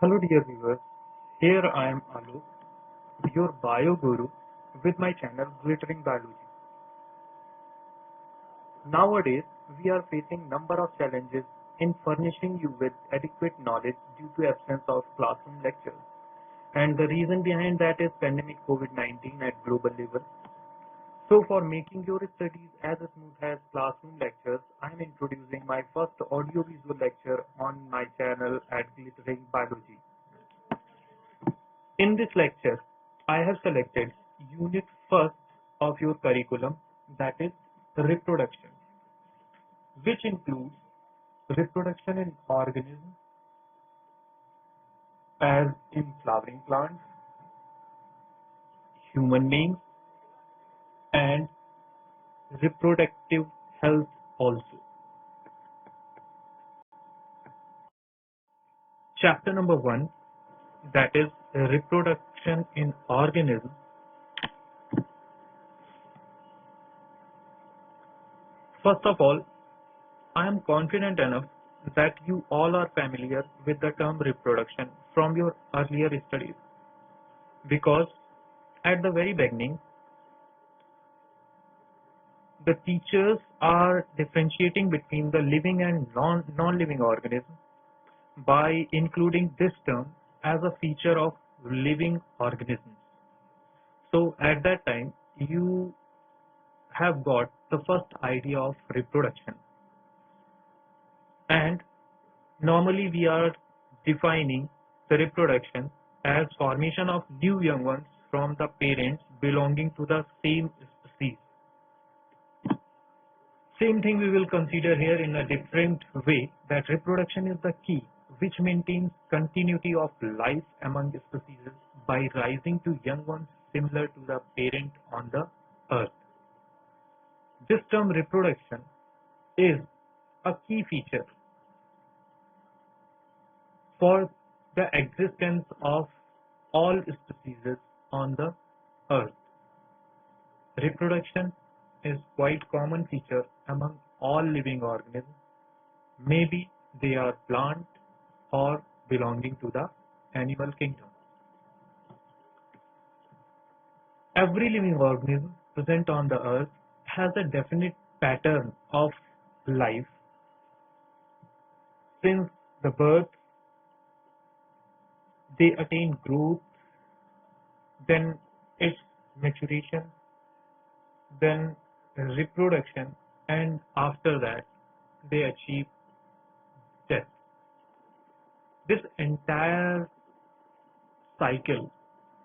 Hello dear viewers, here I am Alok, your bio guru with my channel Glittering Biology. Nowadays, we are facing number of challenges in furnishing you with adequate knowledge due to absence of classroom lectures. And the reason behind that is pandemic COVID-19 at global level. So for making your studies as smooth as classroom lectures, I am introducing my first audio-visual lecture on my channel at Glittering Biology. In this lecture, I have selected unit first of your curriculum, that is reproduction, which includes reproduction in organisms as in flowering plants, human beings, and reproductive health also. Chapter number 1, that is reproduction in organisms. First of all, I am confident enough that you all are familiar with the term reproduction from your earlier studies, because at the very beginning, the teachers are differentiating between the living and non-living organism by including this term as a feature of living organisms. So at that time, you have got the first idea of reproduction. And normally we are defining the reproduction as formation of new young ones from the parents belonging to the same species. Same thing we will consider here in a different way, that reproduction is the key which maintains continuity of life among species by rising to young ones similar to the parent on the earth. This term reproduction is a key feature for the existence of all species on the earth. Reproduction is quite common feature among all living organisms. Maybe they are plant or belonging to the animal kingdom. Every living organism present on the earth has a definite pattern of life since the birth. They attain growth, then its maturation, then reproduction, and after that they achieve death. This entire cycle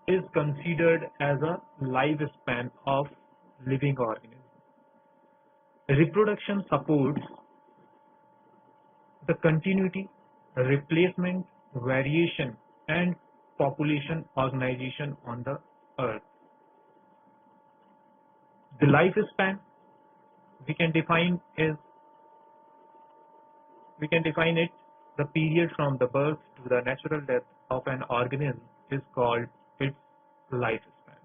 is considered as a lifespan of living organism. Reproduction supports the continuity, replacement, variation, and population organization on the earth. The lifespan we can define it the period from the birth to the natural death of an organism is called its lifespan.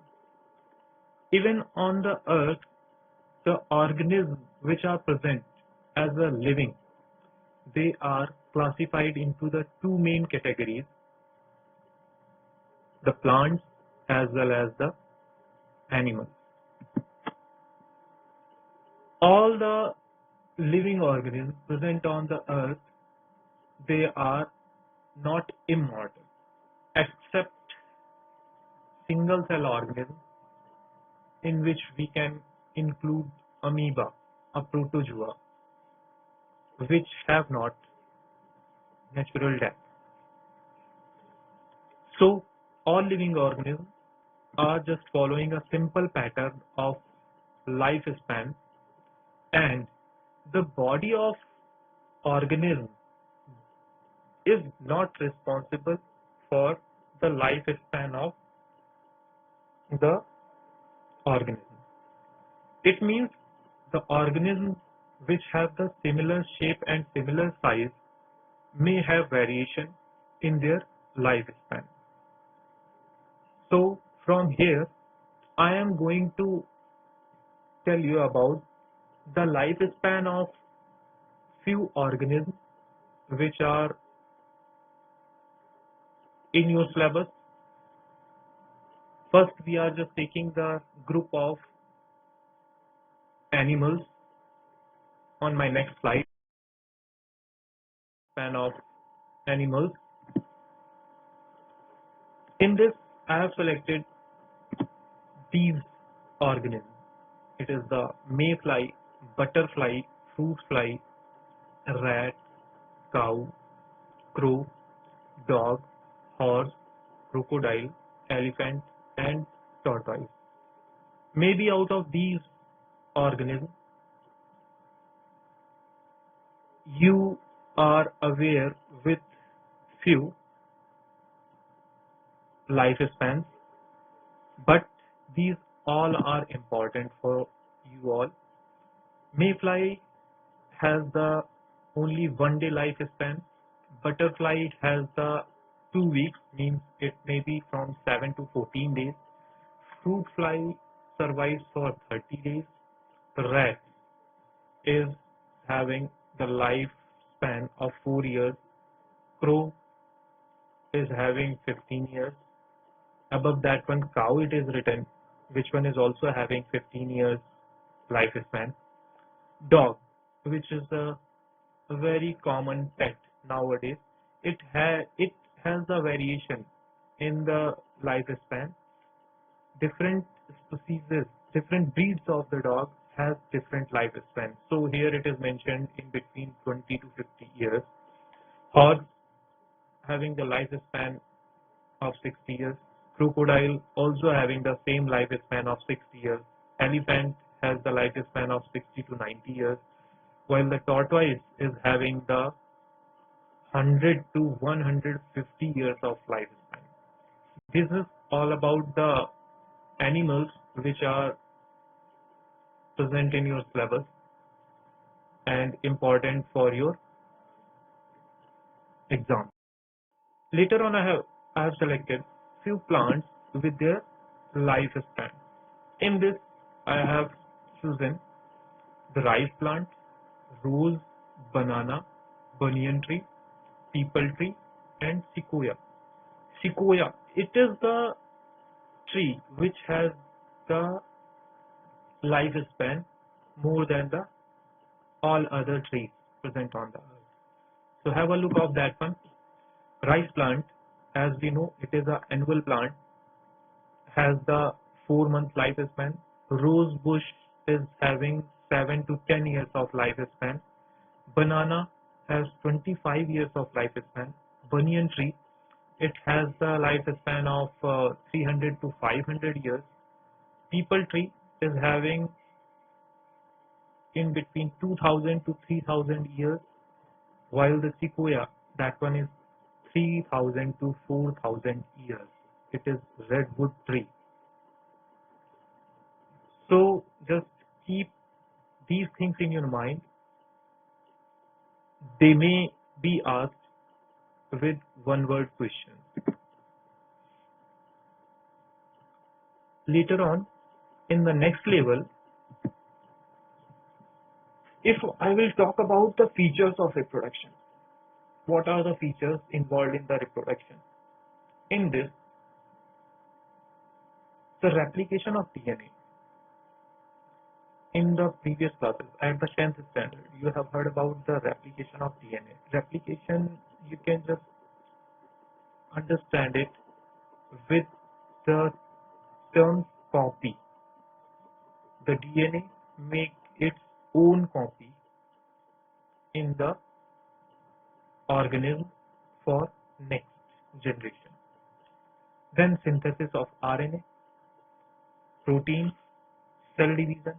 Even on the earth, the organisms which are present as a living, they are classified into the two main categories, the plants as well as the animals. All the living organisms present on the earth, they are not immortal, except single cell organisms, in which we can include amoeba, a protozoa, which have not natural death. So all living organisms are just following a simple pattern of lifespan, and the body of organism is not responsible for the lifespan of the organism. It means the organisms which have the similar shape and similar size may have variation in their lifespan. So from here, I am going to tell you about the lifespan of few organisms which are in your syllabus. First, we are just taking the group of animals on my next slide. Span of animals. In this, I have selected these organisms. It is the mayfly, butterfly, fruit fly, rat, cow, crow, dog, horse, crocodile, elephant, and tortoise. Maybe out of these organisms, you are aware with few lifespans, but these all are important for you all. Mayfly has the only 1 day lifespan. Butterfly has the 2 weeks, means it may be from 7 to 14 days. Fruit fly survives for 30 days. Rat is having the lifespan of 4 years. Crow is having 15 years. Above that one, cow, it is written, which one is also having 15 years lifespan. Dog, which is a very common pet nowadays, it has a variation in the lifespan. Different species, different breeds of the dog has different lifespan. So here it is mentioned in between 20 to 50 years. Horse having the lifespan of 60 years. Crocodile also having the same lifespan of 60 years. Elephant has the lifespan of 60 to 90 years, while the tortoise is having the 100 to 150 years of lifespan. This is all about the animals which are present in your syllabus and important for your exam. Later on, I have selected few plants with their lifespan. In this, I have chosen the rice plant, rose, banana, banyan tree, peepal tree, and sequoia. Sequoia, it is the tree which has the lifespan more than the all other trees present on the earth. So have a look of that one. Rice plant, as we know, it is an annual plant, has the 4 month lifespan. Rose bush is having 7 to 10 years of lifespan. Banana has 25 years of lifespan. Banyan tree, it has the lifespan of 300 to 500 years. Peepal tree is having in between 2000 to 3000 years, while the sequoia, that one is 3000 to 4000 years. It is redwood tree. So just keep these things in your mind. They may be asked with one word questions. Later on, in the next level, if I will talk about the features of reproduction, what are the features involved in the reproduction? In this, the replication of DNA. In the previous classes, at the 10th standard, you have heard about the replication of DNA. Replication, you can just understand it with the term copy. The DNA make its own copy in the organism for next generation. Then synthesis of RNA, proteins, cell division,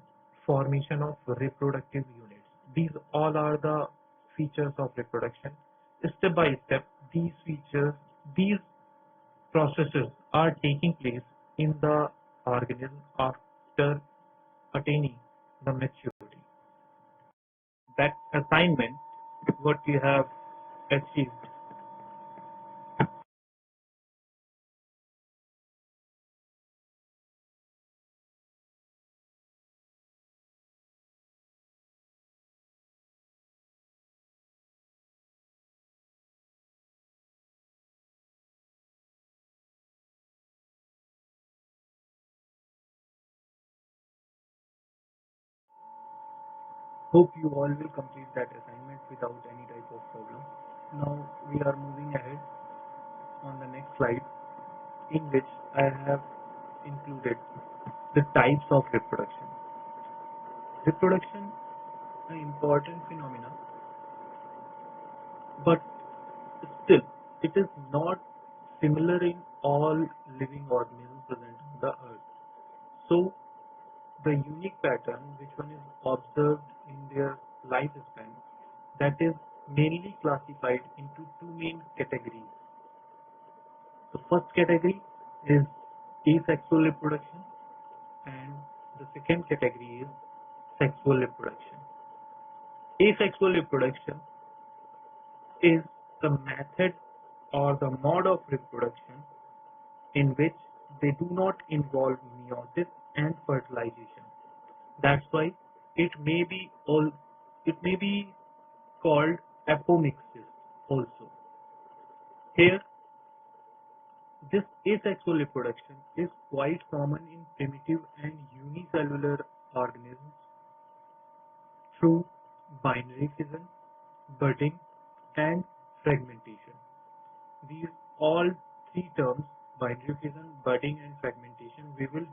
formation of reproductive units. These all are the features of reproduction. Step by step, these features, these processes are taking place in the organism after attaining the maturity. That assignment, what you have achieved Hope you all will complete that assignment without any type of problem. Now we are moving ahead on the next slide, in which I have included the types of reproduction. Reproduction, an important phenomenon, but still it is not similar in all living organisms present on the earth. So the unique pattern which one is observed in their lifespan, that is mainly classified into two main categories. The first category is asexual reproduction and the second category is sexual reproduction. Asexual reproduction is the method or the mode of reproduction in which they do not involve meiosis and fertilization. That's why it may be called apomixis also. Here, this asexual reproduction is quite common in primitive and unicellular organisms through binary fission, budding, and fragmentation. These all three terms, binary fission, budding, and fragmentation, we will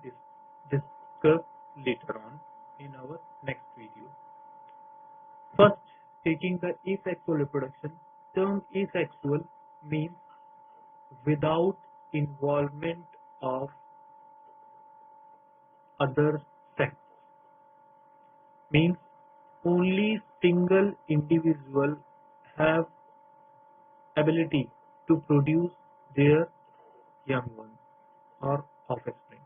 discuss later on in our next video. First, taking the asexual reproduction, term asexual means without involvement of other sex, means only single individual have ability to produce their young ones or offspring.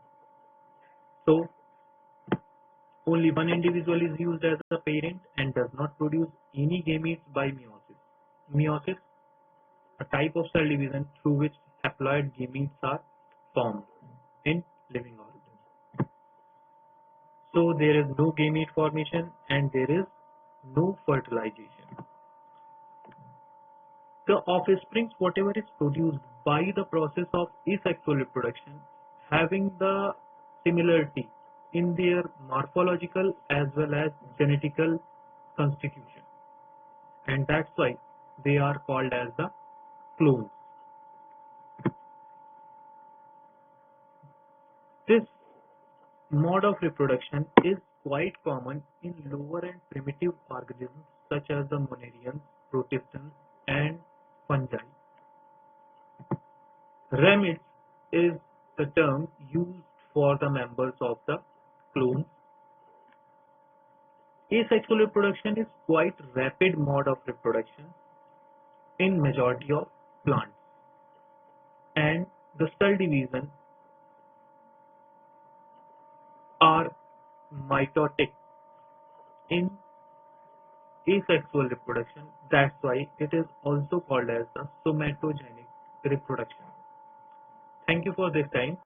So only one individual is used as a parent and does not produce any gametes by meiosis. Meiosis, a type of cell division through which haploid gametes are formed in living organisms. So there is no gamete formation and there is no fertilization. The offsprings, whatever is produced by the process of asexual reproduction, having the similarity in their morphological as well as genetical constitution, and that's why they are called as the clones. This mode of reproduction is quite common in lower and primitive organisms such as the monarians, protistans, and fungi. Remids is the term used for the members of the clones. Asexual reproduction is quite rapid mode of reproduction in majority of plants, and the cell division are mitotic in asexual reproduction. That's why it is also called as the somatogenic reproduction. Thank you for this time.